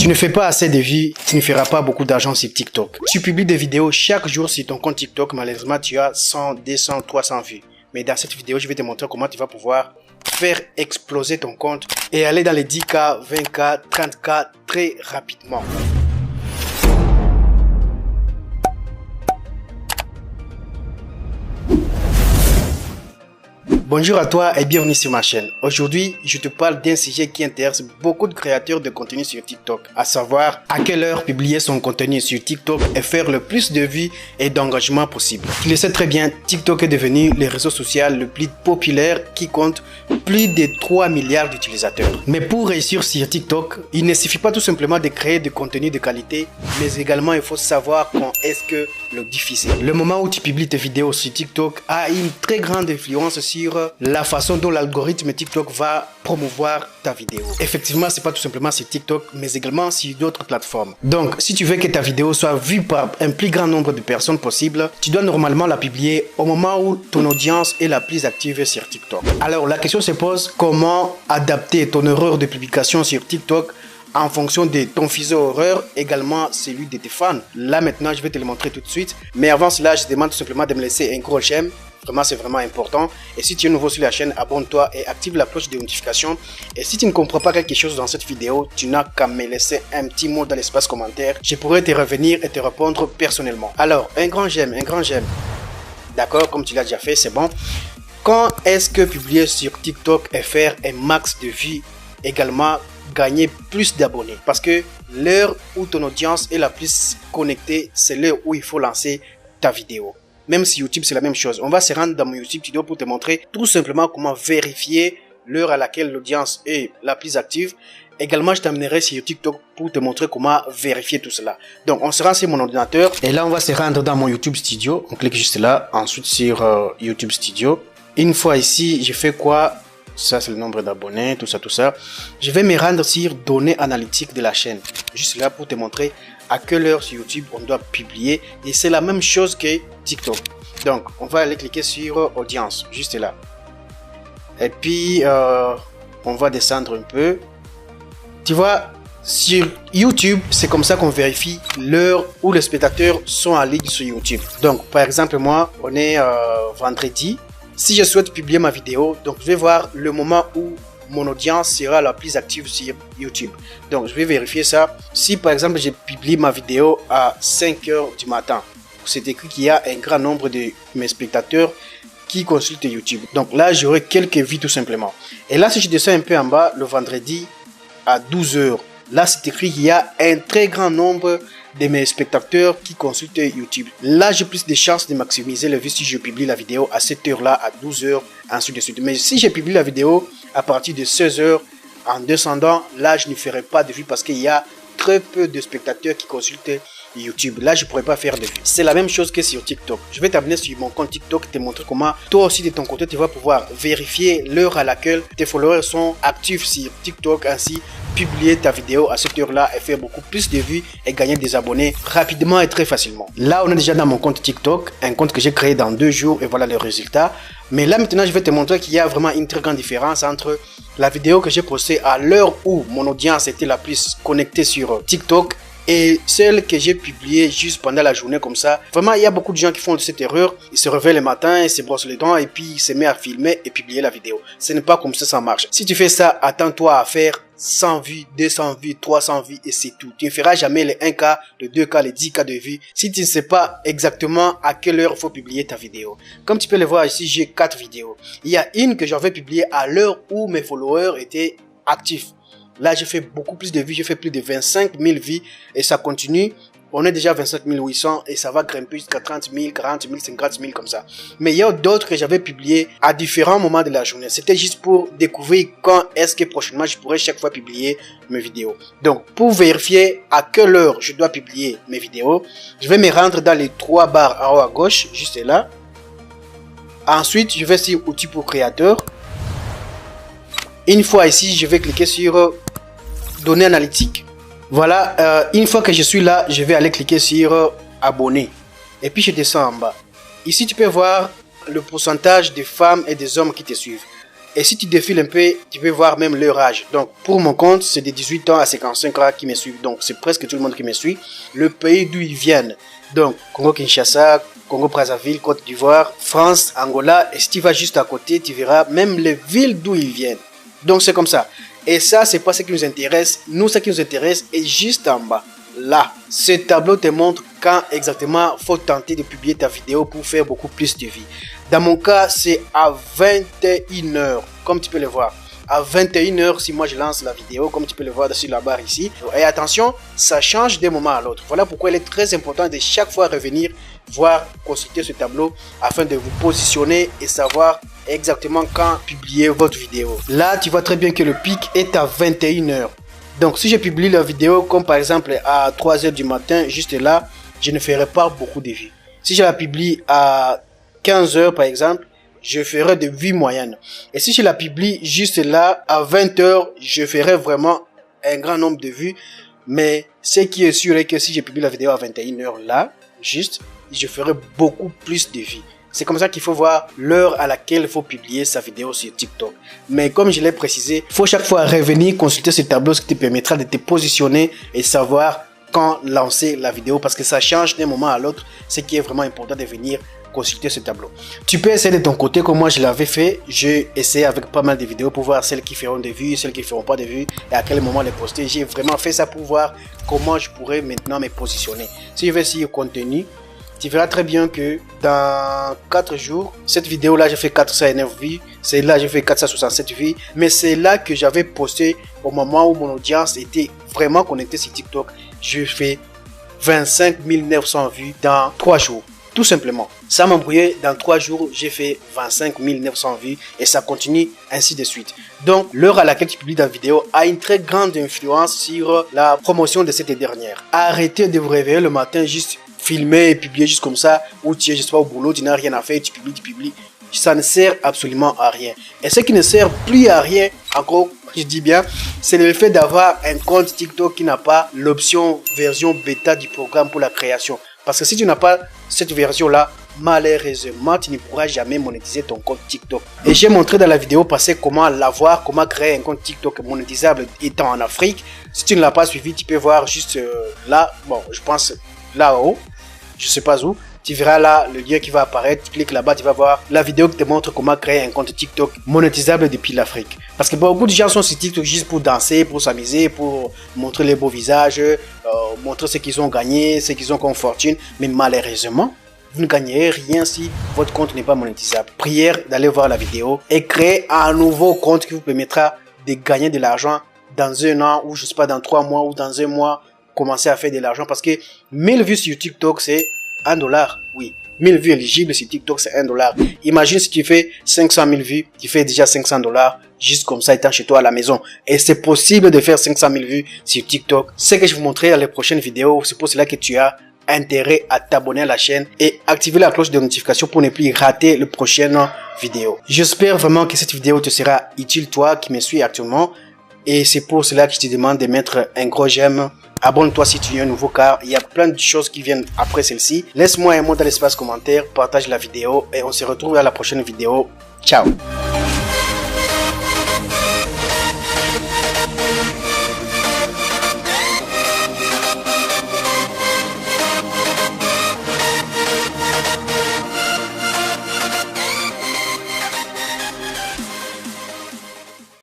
Tu ne fais pas assez de vues, tu ne feras pas beaucoup d'argent sur TikTok. Tu publies des vidéos chaque jour sur ton compte TikTok, malheureusement tu as 100, 200, 300 vues. Mais dans cette vidéo, je vais te montrer comment tu vas pouvoir faire exploser ton compte et aller dans les 10K, 20K, 30K très rapidement. Bonjour à toi et bienvenue sur ma chaîne. Aujourd'hui, je te parle d'un sujet qui intéresse beaucoup de créateurs de contenu sur TikTok, à savoir à quelle heure publier son contenu sur TikTok et faire le plus de vues et d'engagement possible. Tu le sais très bien, TikTok est devenu le réseau social le plus populaire qui compte plus de 3 milliards d'utilisateurs. Mais pour réussir sur TikTok, il ne suffit pas tout simplement de créer du contenu de qualité, mais également il faut savoir quand est-ce que le diffuser. Le moment où tu publies tes vidéos sur TikTok a une très grande influence sur la façon dont l'algorithme TikTok va promouvoir ta vidéo. Effectivement, c'est pas tout simplement sur TikTok, mais également sur d'autres plateformes. Donc, si tu veux que ta vidéo soit vue par un plus grand nombre de personnes possible, tu dois normalement la publier au moment où ton audience est la plus active sur TikTok. Alors, la question se pose, comment adapter ton horaire de publication sur TikTok en fonction de ton fuseau horaire, également celui de tes fans. Là maintenant, je vais te le montrer tout de suite. Mais avant cela, je te demande tout simplement de me laisser un gros j'aime. Vraiment, c'est vraiment important. Et si tu es nouveau sur la chaîne, abonne-toi et active la cloche de notification. Et si tu ne comprends pas quelque chose dans cette vidéo, tu n'as qu'à me laisser un petit mot dans l'espace commentaire. Je pourrai te revenir et te répondre personnellement. Alors, un grand j'aime, un grand j'aime. D'accord, comme tu l'as déjà fait, c'est bon. Quand est-ce que publier sur TikTok et faire un max de vues, également gagner plus d'abonnés? Parce que l'heure où ton audience est la plus connectée, c'est l'heure où il faut lancer ta vidéo. Même si YouTube, c'est la même chose. On va se rendre dans mon YouTube Studio pour te montrer tout simplement comment vérifier l'heure à laquelle l'audience est la plus active. Également, je t'amènerai sur TikTok pour te montrer comment vérifier tout cela. Donc, on se rend sur mon ordinateur. Et là, on va se rendre dans mon YouTube Studio. On clique juste là. Ensuite, sur YouTube Studio. Une fois ici, je fais quoi? Ça, c'est le nombre d'abonnés, tout ça, tout ça. Je vais me rendre sur données analytiques de la chaîne. Juste là pour te montrer à quelle heure sur YouTube on doit publier. Et c'est la même chose que TikTok. Donc, on va aller cliquer sur audience, juste là. Et puis, on va descendre un peu. Tu vois, sur YouTube, c'est comme ça qu'on vérifie l'heure où les spectateurs sont en ligne sur YouTube. Donc, par exemple, moi, on est vendredi. Si je souhaite publier ma vidéo, donc je vais voir le moment où mon audience sera la plus active sur YouTube. Donc je vais vérifier ça. Si par exemple je publie ma vidéo à 5 heures du matin, c'est écrit qu'il y a un grand nombre de mes spectateurs qui consultent YouTube. Donc là j'aurai quelques vues tout simplement. Et là si je descends un peu en bas, le vendredi à 12 heures, là c'est écrit qu'il y a un très grand nombre de mes spectateurs qui consultent YouTube. Là, j'ai plus de chances de maximiser les vues si je publie la vidéo à cette heure-là, à 12 heures, ainsi de suite. Mais si je publie la vidéo à partir de 16 heures, en descendant, là, je ne ferai pas de vues parce qu'il y a très peu de spectateurs qui consultent YouTube. Là, je ne pourrais pas faire de vues. C'est la même chose que sur TikTok. Je vais t'amener sur mon compte TikTok, te montrer comment toi aussi de ton côté, tu vas pouvoir vérifier l'heure à laquelle tes followers sont actifs sur TikTok, ainsi publier ta vidéo à cette heure-là et faire beaucoup plus de vues et gagner des abonnés rapidement et très facilement. Là, on est déjà dans mon compte TikTok, un compte que j'ai créé dans 2 jours et voilà le résultat. Mais là, maintenant, je vais te montrer qu'il y a vraiment une très grande différence entre la vidéo que j'ai postée à l'heure où mon audience était la plus connectée sur TikTok et celle que j'ai publiée juste pendant la journée comme ça. Vraiment, il y a beaucoup de gens qui font cette erreur. Ils se réveillent le matin, ils se brossent les dents et puis ils se mettent à filmer et publier la vidéo. Ce n'est pas comme ça marche. Si tu fais ça, attends-toi à faire 100 vues, 200 vues, 300 vues et c'est tout. Tu ne feras jamais les 1K, les 2K, les 10K de vues si tu ne sais pas exactement à quelle heure il faut publier ta vidéo. Comme tu peux le voir ici, j'ai 4 vidéos. Il y a une que j'avais publiée à l'heure où mes followers étaient actifs. Là, j'ai fait beaucoup plus de vues, j'ai fait plus de 25 000 vues et ça continue. On est déjà à 25 800 et ça va grimper jusqu'à 30 000, 40 000, 50 000 comme ça. Mais il y a d'autres que j'avais publiés à différents moments de la journée. C'était juste pour découvrir quand est-ce que prochainement je pourrais chaque fois publier mes vidéos. Donc, pour vérifier à quelle heure je dois publier mes vidéos, je vais me rendre dans les 3 barres en haut à gauche, juste là. Ensuite, je vais sur outils pour créateur. Une fois ici, je vais cliquer sur données analytiques. Voilà, une fois que je suis là, je vais aller cliquer sur abonner. Et puis je descends en bas. Ici, tu peux voir le pourcentage de femmes et des hommes qui te suivent. Et si tu défiles un peu, tu peux voir même leur âge. Donc, pour mon compte, c'est de 18 ans à 55 ans qui me suivent. Donc, c'est presque tout le monde qui me suit. Le pays d'où ils viennent. Donc, Congo-Kinshasa, Congo-Brazzaville, Côte d'Ivoire, France, Angola. Et si tu vas juste à côté, tu verras même les villes d'où ils viennent. Donc, c'est comme ça. Et ça, c'est pas ce qui nous intéresse. Nous, ce qui nous intéresse est juste en bas. Là, ce tableau te montre quand exactement faut tenter de publier ta vidéo pour faire beaucoup plus de vues. Dans mon cas, c'est à 21h, comme tu peux le voir. À 21h, si moi je lance la vidéo, comme tu peux le voir sur la barre ici. Et attention, ça change d'un moment à l'autre. Voilà pourquoi il est très important de chaque fois revenir voir, consulter ce tableau afin de vous positionner et savoir exactement quand publier votre vidéo. Là, tu vois très bien que le pic est à 21h. Donc, si je publie la vidéo, comme par exemple à 3h du matin, juste là, je ne ferai pas beaucoup de vues. Si je la publie à 15h, par exemple, je ferai de vues moyennes. Et si je la publie juste là, à 20h, je ferai vraiment un grand nombre de vues. Mais ce qui est sûr est que si je publie la vidéo à 21h là, juste, je ferai beaucoup plus de vues. C'est comme ça qu'il faut voir l'heure à laquelle il faut publier sa vidéo sur TikTok. Mais comme je l'ai précisé, il faut chaque fois revenir consulter ce tableau, ce qui te permettra de te positionner et savoir quand lancer la vidéo, parce que ça change d'un moment à l'autre. Ce qui est vraiment important de venir consulter ce tableau. Tu peux essayer de ton côté comme moi je l'avais fait. J'ai essayé avec pas mal de vidéos pour voir celles qui feront des vues, celles qui ne feront pas de vues et à quel moment les poster. J'ai vraiment fait ça pour voir comment je pourrais maintenant me positionner. Si je vais essayer contenu, tu verras très bien que dans 4 jours, cette vidéo là j'ai fait 409 vues, c'est là j'ai fait 467 vues, mais c'est là que j'avais posté au moment où mon audience était vraiment connectée sur TikTok. J'ai fait 25 900 vues dans 3 jours. Tout simplement. Ça m'a embrouillé, dans 3 jours, j'ai fait 25 900 vues et ça continue ainsi de suite. Donc, l'heure à laquelle tu publies ta vidéo a une très grande influence sur la promotion de cette dernière. Arrêtez de vous réveiller le matin, juste filmer et publier juste comme ça, ou tu es juste pas au boulot, tu n'as rien à faire, tu publies. Ça ne sert absolument à rien. Et ce qui ne sert plus à rien, encore, je dis bien, c'est le fait d'avoir un compte TikTok qui n'a pas l'option version bêta du programme pour la création. Parce que si tu n'as pas cette version-là, malheureusement, tu ne pourras jamais monétiser ton compte TikTok. Et j'ai montré dans la vidéo passée comment l'avoir, comment créer un compte TikTok monétisable étant en Afrique. Si tu ne l'as pas suivi, tu peux voir juste là, bon, je pense là-haut, je sais pas où. Tu verras là le lien qui va apparaître, tu cliques là-bas, tu vas voir la vidéo qui te montre comment créer un compte TikTok monétisable depuis l'Afrique. Parce que beaucoup de gens sont sur TikTok juste pour danser, pour s'amuser, pour montrer les beaux visages, montrer ce qu'ils ont gagné, ce qu'ils ont comme fortune. Mais malheureusement, vous ne gagnerez rien si votre compte n'est pas monétisable. Prière d'aller voir la vidéo et créer un nouveau compte qui vous permettra de gagner de l'argent dans un an ou je sais pas dans 3 mois ou dans un mois. Commencer à faire de l'argent parce que 1000 vues sur TikTok c'est $1, oui. 1000 vues éligibles sur TikTok, c'est $1. Imagine si tu fais 500 000 vues, tu fais déjà $500 juste comme ça étant chez toi à la maison. Et c'est possible de faire 500 000 vues sur TikTok. Ce que je vous montrerai dans les prochaines vidéos, c'est pour cela que tu as intérêt à t'abonner à la chaîne et activer la cloche de notification pour ne plus rater le prochaine vidéo. J'espère vraiment que cette vidéo te sera utile, toi qui me suis actuellement. Et c'est pour cela que je te demande de mettre un gros j'aime. Abonne-toi si tu es un nouveau car il y a plein de choses qui viennent après celle-ci. Laisse-moi un mot dans l'espace commentaire, partage la vidéo et on se retrouve à la prochaine vidéo. Ciao!